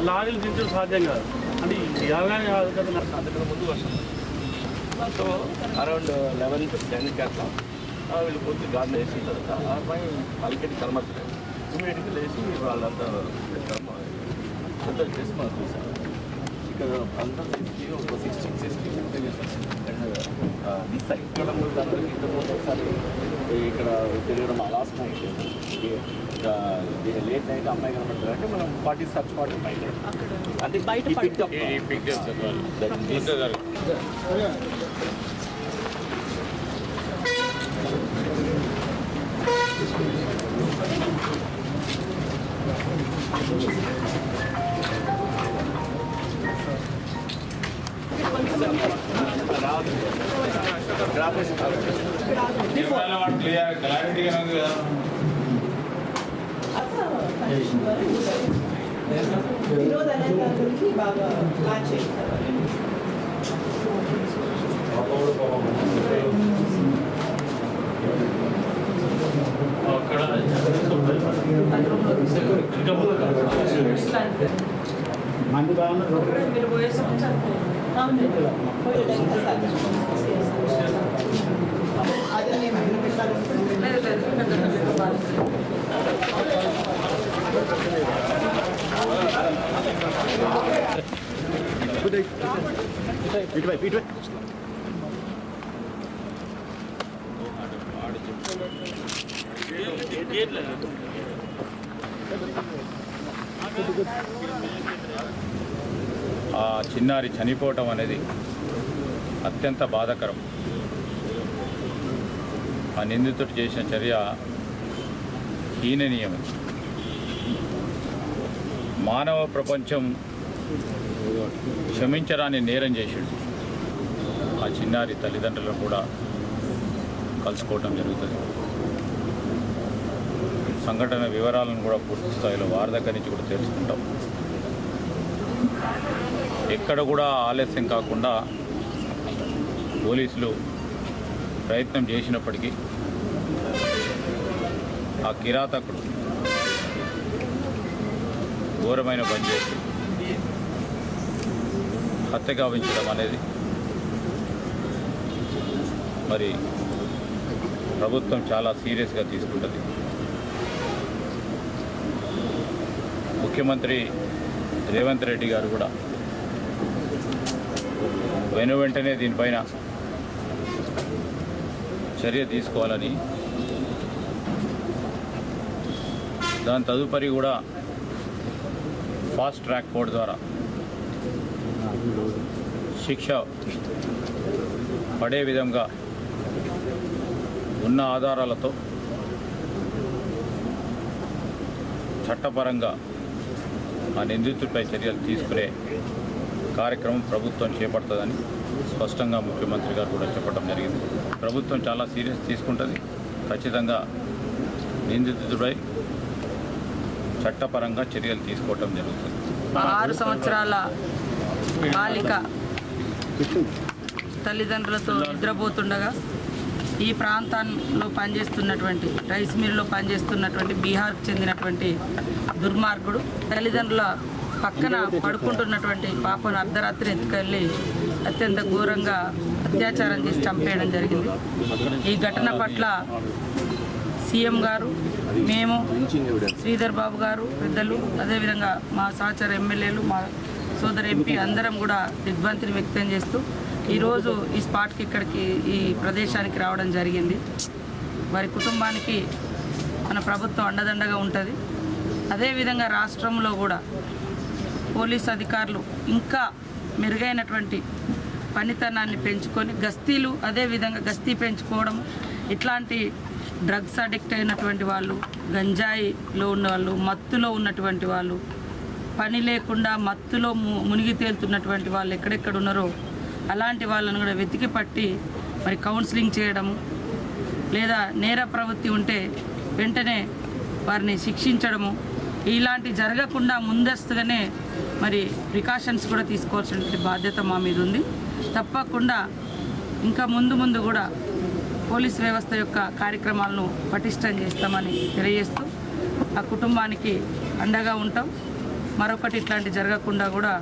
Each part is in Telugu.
లారీలు దించడం సాధ్యం కాదు. అంటే 50 కాదు కదా, అంతకన్నా ముందు వర్షం. సో అరౌండ్ 11-10 అట్లా వీళ్ళు పూర్తి గార్డెన్ వేసిన తర్వాత ఆ అమ్మాయి పలికెట్టి కనబడుతుంది. ఇమీడియట్గా లేచి వాళ్ళంతా చేసి మనం చూసాం. ఇక్కడ అంతా ఒక 16-17 దిస్ సైడ్ ఇక్కడ ఒకసారి ఇక్కడ తిరగడం లాస్ట్ నైట్ లేట్ నైట్ అమ్మాయి కనబడుతుంది అంటే మనం 40 సర్చ్ 40 బయట అంటే బయట క్లారిటీగా ఉంది కదా. బాగా మ్యాచ్ చేస్తారు. మంది బాగున్నారు. మీరు పోయే సంవత్సరం అదే నేను ఇటువైపు ఆ చిన్నారి చనిపోవటం అనేది అత్యంత బాధాకరం. ఆ నిందితుడు చేసిన చర్య హీననీయం. మానవ ప్రపంచం క్షమించరాని నేరం చేశాడు. ఆ చిన్నారి తల్లిదండ్రులను కూడా కలుసుకోవటం జరుగుతుంది. సంఘటన వివరాలను కూడా పూర్తి స్థాయిలో వారి దగ్గర నుంచి కూడా తెలుసుకుంటాం. ఎక్కడ కూడా ఆలస్యం కాకుండా పోలీసులు ప్రయత్నం చేసినప్పటికీ ఆ కిరాతకుడు ఘోరమైన పని చేసి హత్య గావించడం అనేది మరి ప్రభుత్వం చాలా సీరియస్గా తీసుకుంటుంది. ముఖ్యమంత్రి రేవంత్ రెడ్డి గారు కూడా వెంటనే దీనిపైన చర్య తీసుకోవాలని, దాని తదుపరి కూడా ఫాస్ట్ ట్రాక్ కోర్టు ద్వారా శిక్ష పడే విధంగా ఉన్న ఆధారాలతో చట్టపరంగా ఆ నిందితుడిపై చర్యలు తీసుకునే కార్యక్రమం ప్రభుత్వం చేపడుతుందని స్పష్టంగా ముఖ్యమంత్రి గారు కూడా చెప్పడం జరిగింది. ప్రభుత్వం చాలా సీరియస్ తీసుకుంటుంది. ఖచ్చితంగా నిందితుడిపై చట్టపరంగా చర్యలు తీసుకోవటం జరుగుతుంది. 6 సంవత్సరాల బాలిక తల్లిదండ్రులతో నిద్రపోతుండగా ఈ ప్రాంతంలో పనిచేస్తున్నటువంటి రైస్ మిల్లులో పనిచేస్తున్నటువంటి బీహార్కు చెందినటువంటి దుర్మార్గుడు తల్లిదండ్రుల పక్కన పడుకుంటున్నటువంటి పాపను అర్ధరాత్రి ఎత్తుకెళ్ళి అత్యంత ఘోరంగా అత్యాచారం చేసి చంపేయడం జరిగింది. ఈ ఘటన పట్ల సీఎం గారు, మేము, శ్రీధర్ బాబు గారు పెద్దలు, అదేవిధంగా మా సహచర ఎమ్మెల్యేలు, మా సోదరు ఎంపీ అందరం కూడా దిగ్భ్రాంతిని వ్యక్తం చేస్తూ ఈరోజు ఈ స్పాట్కి ఇక్కడికి ఈ ప్రదేశానికి రావడం జరిగింది. వారి కుటుంబానికి మన ప్రభుత్వం అండదండగా ఉంటుంది. అదేవిధంగా రాష్ట్రంలో కూడా పోలీస్ అధికారులు ఇంకా మెరుగైనటువంటి పనితనాన్ని పెంచుకొని గస్తీలు, అదేవిధంగా గస్తీ పెంచుకోవడం, ఇట్లాంటి డ్రగ్స్ అడిక్ట్ అయినటువంటి వాళ్ళు, గంజాయిలో ఉన్నవాళ్ళు, మత్తులో ఉన్నటువంటి వాళ్ళు, పని లేకుండా మత్తులో మునిగి తేలుతున్నటువంటి వాళ్ళు ఎక్కడెక్కడ ఉన్నారో అలాంటి వాళ్ళను కూడా వెతికి పట్టి మరి కౌన్సిలింగ్ చేయడము, లేదా నేర ప్రవృత్తి ఉంటే వెంటనే వారిని శిక్షించడము, ఇలాంటి జరగకుండా ముందస్తుగానే మరి ప్రికాషన్స్ కూడా తీసుకోవాల్సినటువంటి బాధ్యత మా మీద ఉంది. తప్పకుండా ఇంకా ముందు కూడా పోలీస్ వ్యవస్థ యొక్క కార్యక్రమాలను పటిష్టం చేస్తామని తెలియజేస్తూ ఆ కుటుంబానికి అండగా ఉంటాం. మరొకటి ఇట్లాంటి జరగకుండా కూడా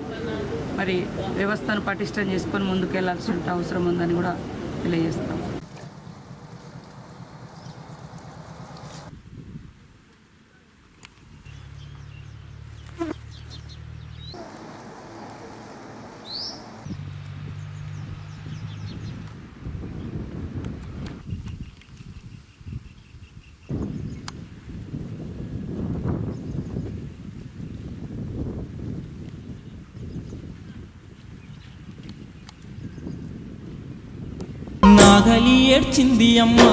మరి వ్యవస్థను పటిష్టం చేసుకొని ముందుకెళ్లాల్సిన అవసరం ఉందని కూడా తెలియజేస్తాం. నాగలి ఏడ్చింది అమ్మా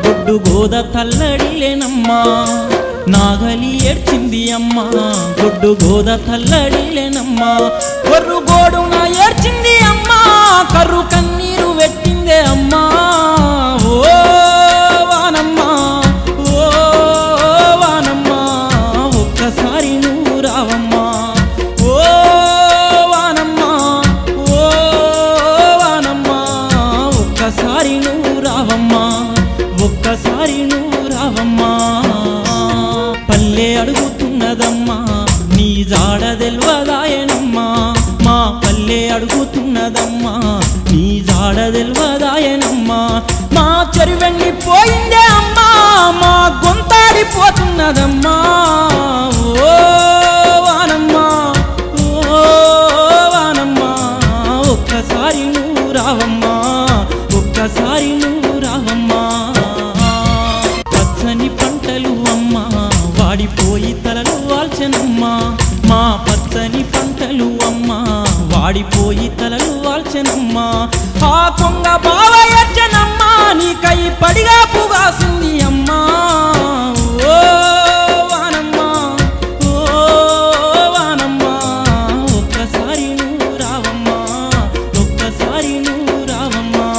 గొడ్డు గోద తల్లడిలేనమ్మా, నాగలి ఏడ్చింది అమ్మా గొడ్డు గోద తల్లడిలేనమ్మా, గొర్రు గోడున ఏడ్చింది అమ్మా కర్రు కన్నీరు పెట్టిందే అమ్మా. ఓ వానమ్మా ఓ వానమ్మా ఒక్కసారి నువ్వు రావమ్మా, ఓ వానమ్మా ఓ వానమ్మా ఒక్కసారి నువ్వు రావమ్మా, ఒక్కసారి నువ్వు రావమ్మా. పల్లె అడుగుతున్నదమ్మా నీ జాడ తెల్వదాయనమ్మా, మా పల్లె అడుగుతున్నదమ్మా నీ జాడ తెల్వదాయనమ్మా. మా చెరువెండి పోయిందే అమ్మా మా గొంతాడిపోతున్నదమ్మా. ఓ వానమ్మా ఓ వానమ్మా ఒక్కసారి నువ్వు రావమ్మా, ఒక్కసారి నువ్వు రావమ్మా. పచ్చని పంటలు అమ్మా వాడిపోయి తలలు వాల్చెనమ్మా, మా పచ్చని పంటలు అమ్మా వాడిపోయి తలలు వాల్చెనమ్మా. ఆ కొంగ బావ ఎచ్చనమ్మా నీకై పడిగా పుగాసింది అమ్మా. ఓ వానమ్మా ఓ వానమ్మా ఒక్కసారి నువ్వు రావమ్మా, ఒక్కసారి నువ్వు రావమ్మా.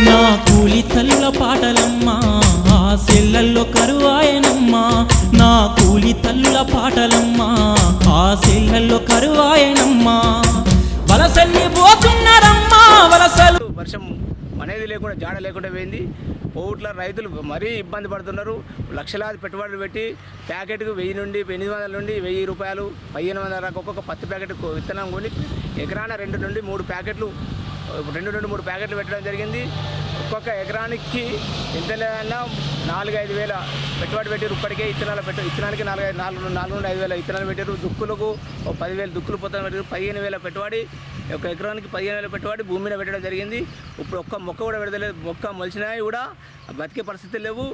నా కూలి తల్లుల పాటలమ్మా ఆ సెల్లల్లో కరువాయనమ్మా, నా కూలి తల్లుల పాటలమ్మా ఆ సెల్లల్లో కరువాయనమ్మా. వలసల్లి పోతున్నారమ్మా వలసలు. వర్షం అనేది లేకుండా జాడ లేకుండా పోయింది. పోట్ల రైతులు మరీ ఇబ్బంది పడుతున్నారు. లక్షలాది పెట్టుబడులు పెట్టి ప్యాకెట్కు 1000 నుండి 800 నుండి 1000 రూపాయలు 1500 దాకా ఒక్కొక్క పత్తి ప్యాకెట్ విత్తనం కొని ఎకరాన 2 నుండి 3 ప్యాకెట్లు పెట్టడం జరిగింది. ఒక్కొక్క ఎకరానికి ఎంత లేదన్నా 4-5 వేల పెట్టుబడి పెట్టారు. ఇప్పటికే ఇత్తనానికి 4 నుండి 5 వేల ఇత్తనాలు పెట్టారు. దుక్కులకు 10,000 దుక్కులు పొత్తం పెట్టారు. 15,000 పెట్టుబడి, ఒక ఎకరానికి 15,000 పెట్టుబడి భూమి మీద పెట్టడం జరిగింది. ఇప్పుడు ఒక్క మొక్క కూడా పెడతలేదు. మొక్క మొలిచినాయి కూడా బతికే పరిస్థితులు లేవు.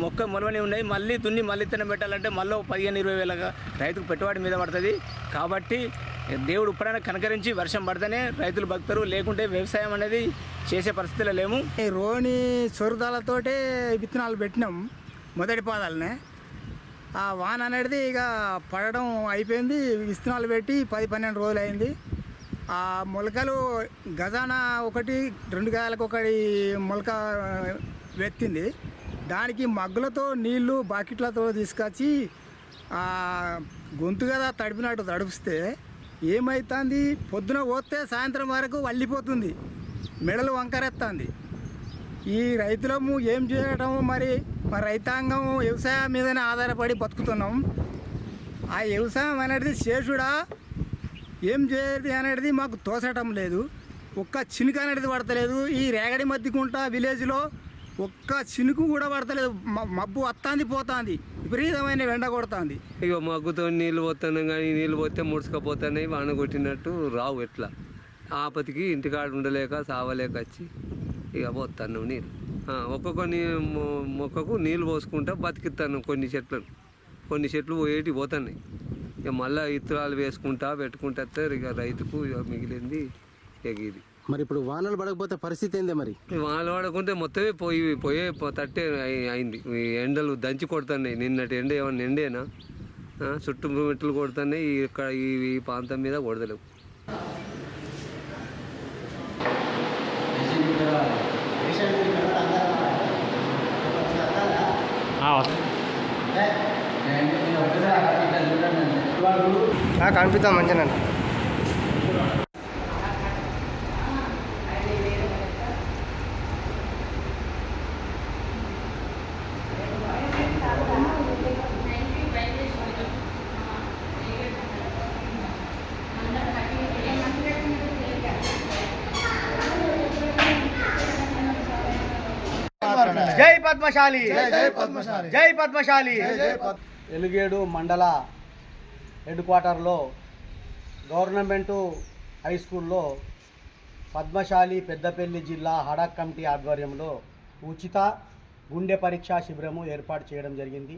మొక్క మొలవని ఉన్నాయి. మళ్ళీ దున్ని మళ్ళీ ఇత్తనం పెట్టాలంటే మళ్ళీ 15-20 వేల రైతుకు పెట్టుబడి మీద పడుతుంది. కాబట్టి దేవుడు ఇప్పుడైనా కనకరించి వర్షం పడితేనే రైతులు బతుకుతారు, లేకుంటే వ్యవసాయం అనేది చేసే పరిస్థితుల్లో లేము. రోని చొరుదాలతోటే విత్తనాలు పెట్టినాం మొదటి పాదాలనే. ఆ వాన అనేది ఇక పడడం అయిపోయింది. విత్తనాలు పెట్టి 10-12 రోజులు అయింది. ఆ మొలకలు గజాన 1-2 గజాలకు ఒకటి మొలక వెత్తింది. దానికి మగ్గులతో నీళ్లు బాకెట్లతో తీసుకొచ్చి గొంతు కదా తడిపినట్టు తడిపిస్తే ఏమవుతుంది, పొద్దున పోతే సాయంత్రం వరకు వల్లిపోతుంది, మెడలు వంకరెత్తుంది. ఈ రైతులము ఏం చేయటం మరి రైతాంగం వ్యవసాయం మీదనే ఆధారపడి బతుకుతున్నాం. ఆ వ్యవసాయం అనేది శేషుడా ఏం చేయదు అనేది మాకు తోసటం లేదు. ఒక్క చినుకు అనేది పడతలేదు. ఈ రేగడి మధ్యకుంట విలేజ్లో ఒక్క చినుకు కూడా పడతలేదు. మబ్బు వస్తుంది పోతుంది, విపరీతమైన ఎండ కొడుతుంది. ఇక మగ్గుతో నీళ్ళు పోతున్నాం కానీ నీళ్ళు పోతే ముడుచుకపోతున్నాయి. వాన కొట్టినట్టు రావు. ఎట్లా ఆపతికి ఇంటికాడ ఉండలేక సావలేక వచ్చి ఇక పోతున్నాం నీళ్ళు. ఒక్కొక్క మొక్కకు నీళ్ళు పోసుకుంటా బతికిస్తాను. కొన్ని చెట్లు పోయేటి పోతున్నాయి. ఇక మళ్ళీ ఇత్తనాలు వేసుకుంటా పెట్టుకుంటా ఇక రైతుకు ఇక మిగిలింది ఎగిరి. మరి ఇప్పుడు వానలు పడకపోతే పరిస్థితి ఏందే? మరి వానలు పడకుంటే మొత్తమే పోయే తట్టే అయింది. ఎండలు దంచి కొడుతున్నాయి. నిన్నటి ఎండ ఏమన్నా ఎండేనా? చుట్టూ మెట్లు కొడుతున్నాయి. ఇక్కడ ఈ ప్రాంతం మీద కొడతలేవు. కనిపిస్తాం మంచిగా. పద్మశాలి జై పద్మశాలి. ఎలుగేడు మండల హెడ్ క్వార్టర్లో గవర్నమెంటు హై స్కూల్లో పద్మశాలి పెద్దపల్లి జిల్లా హడాక్ కమిటీ ఆధ్వర్యంలో ఉచిత గుండె పరీక్షా శిబిరము ఏర్పాటు చేయడం జరిగింది.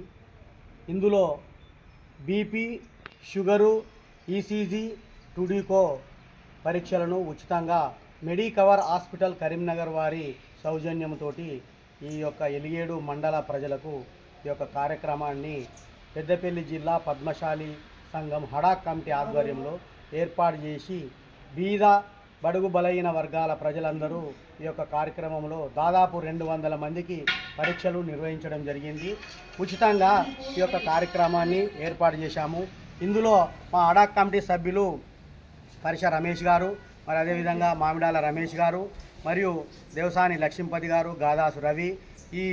ఇందులో బీపీ, షుగరు, ఈసీజీ, టుడికో పరీక్షలను ఉచితంగా మెడికవర్ హాస్పిటల్ కరీంనగర్ వారి సౌజన్యంతో ఈ యొక్క ఎలిగేడు మండల ప్రజలకు ఈ యొక్క కార్యక్రమాన్ని పెద్దపల్లి జిల్లా పద్మశాలి సంఘం హడాక్ కమిటీ ఆధ్వర్యంలో ఏర్పాటు చేసి బీద బడుగు బలహీన వర్గాల ప్రజలందరూ ఈ యొక్క కార్యక్రమంలో దాదాపు 200 మందికి పరీక్షలు నిర్వహించడం జరిగింది. ఉచితంగా ఈ యొక్క కార్యక్రమాన్ని ఏర్పాటు చేశాము. ఇందులో మా హడాక్ కమిటీ సభ్యులు పరిష రమేష్ గారు, మరి అదేవిధంగా మామిడాల రమేష్ గారు, మరియు దేవసాని లక్ష్మీపతి గారు, గాదాసు రవి, ఈ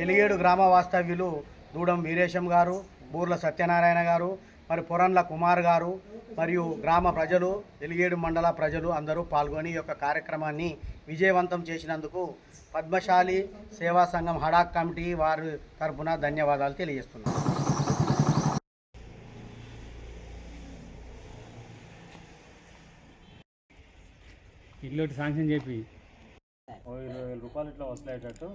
ఎలిగేడు గ్రామ వాస్తవ్యులు దూడం వీరేశం గారు, బూర్ల సత్యనారాయణ గారు, మరి పొరంల కుమార్ గారు, మరియు గ్రామ ప్రజలు, ఎలిగేడు మండల ప్రజలు అందరూ పాల్గొని ఈ యొక్క కార్యక్రమాన్ని విజయవంతం చేసినందుకు పద్మశాలి సేవా సంఘం హడాక్ కమిటీ వారి తరఫున ధన్యవాదాలు తెలియజేస్తున్నాను. ఇల్లు శాంక్షన్ చెప్పి 20,000 రూపాయలు ఇట్లా వస్తాయేటట్టు